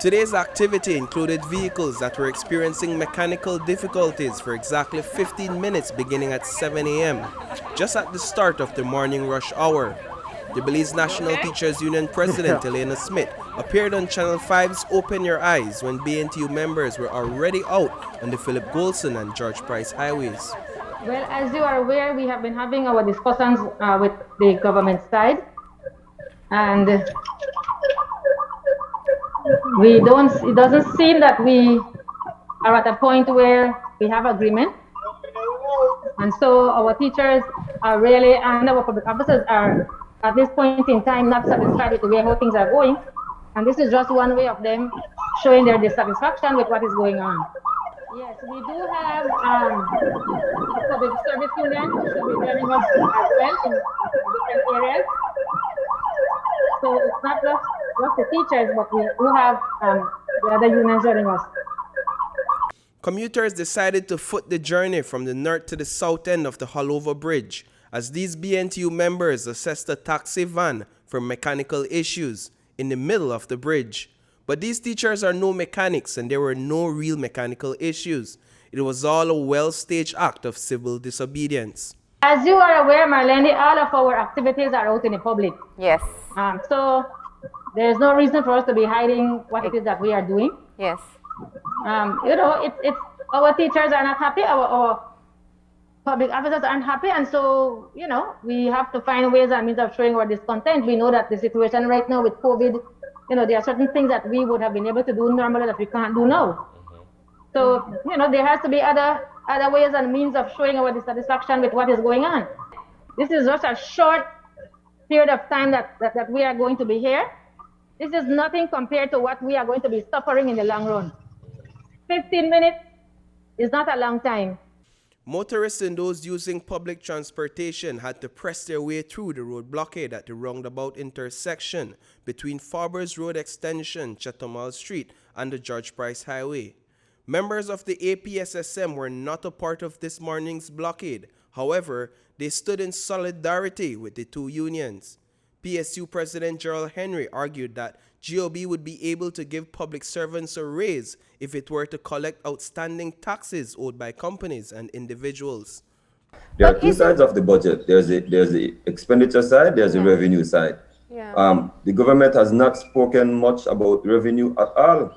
Today's activity included vehicles that were experiencing mechanical difficulties for exactly 15 minutes beginning at 7 a.m., just at the start of the morning rush hour. The Belize National Teachers Union President Elena Smith appeared on Channel 5's Open Your Eyes when BNTU members were already out on the Philip Golson and George Price highways. Well, as you are aware, we have been having our discussions with the government side, and it doesn't seem that we are at a point where we have agreement. And so our teachers are really, and our public officers are at this point in time not satisfied with the way how things are going. And this is just one way of them showing their dissatisfaction with what is going on. Yes, we do have a public service union who should be joining us as well in different areas. So it's not just the teachers, but we do have the other unions joining us. Commuters decided to foot the journey from the north to the south end of the Hullover Bridge as these BNTU members assessed a taxi van for mechanical issues in the middle of the bridge. But these teachers are no mechanics and there were no real mechanical issues. It was all a well-staged act of civil disobedience. As you are aware, Marlene, all of our activities are out in the public. Yes. So there's no reason for us to be hiding what it is that we are doing. Yes. It's our teachers are not happy, our public officers aren't happy, and so, we have to find ways and means of showing our discontent. We know that the situation right now with COVID, there are certain things that we would have been able to do normally that we can't do now. So, there has to be other ways and means of showing our dissatisfaction with what is going on. This is just a short period of time that we are going to be here. This is nothing compared to what we are going to be suffering in the long run. 15 minutes is not a long time. Motorists and those using public transportation had to press their way through the road blockade at the roundabout intersection between Farbers Road Extension, Chatham Street, and the George Price Highway. Members of the APSSM were not a part of this morning's blockade. However, they stood in solidarity with the two unions. PSU President Gerald Henry argued that GOB would be able to give public servants a raise if it were to collect outstanding taxes owed by companies and individuals. There are two sides of the budget. There's the expenditure side, there's the revenue side. Yeah. The government has not spoken much about revenue at all.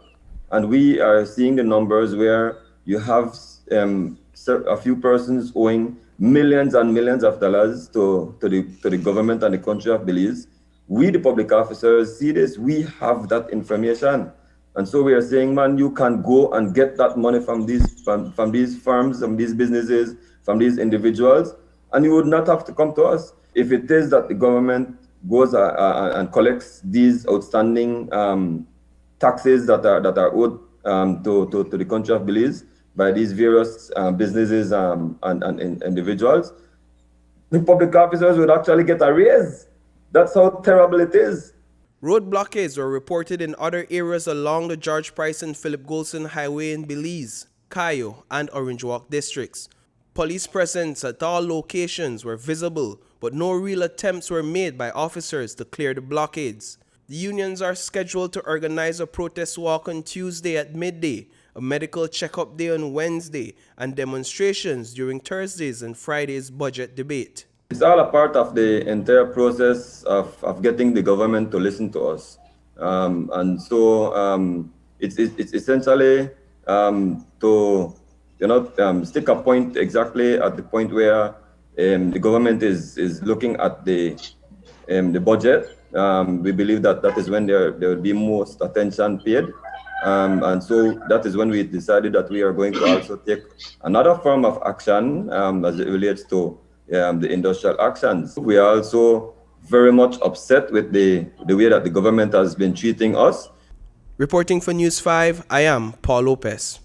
And we are seeing the numbers where you have a few persons owing millions and millions of dollars to the government and the country of Belize. We, the public officers, see this. We have that information. And so we are saying, man, you can go and get that money from these firms, from these businesses, from these individuals, and you would not have to come to us. If it is that the government goes and collects these outstanding taxes that are owed to the country of Belize by these various businesses and individuals, the public officers would actually get a raise. That's how terrible it is. Road blockades were reported in other areas along the George Price and Philip Golson Highway in Belize, Cayo, and Orange Walk districts. Police presence at all locations were visible, but no real attempts were made by officers to clear the blockades. The unions are scheduled to organize a protest walk on Tuesday at midday, a medical checkup day on Wednesday, and demonstrations during Thursday's and Friday's budget debate. It's all a part of the entire process of getting the government to listen to us. And so it's essentially to stick a point exactly at the point where the government is looking at the budget. We believe that is when there will be most attention paid. And so that is when we decided that we are going to also take another form of action as it relates to the industrial actions. We are also very much upset with the way that the government has been treating us. Reporting for News 5, I am Paul Lopez.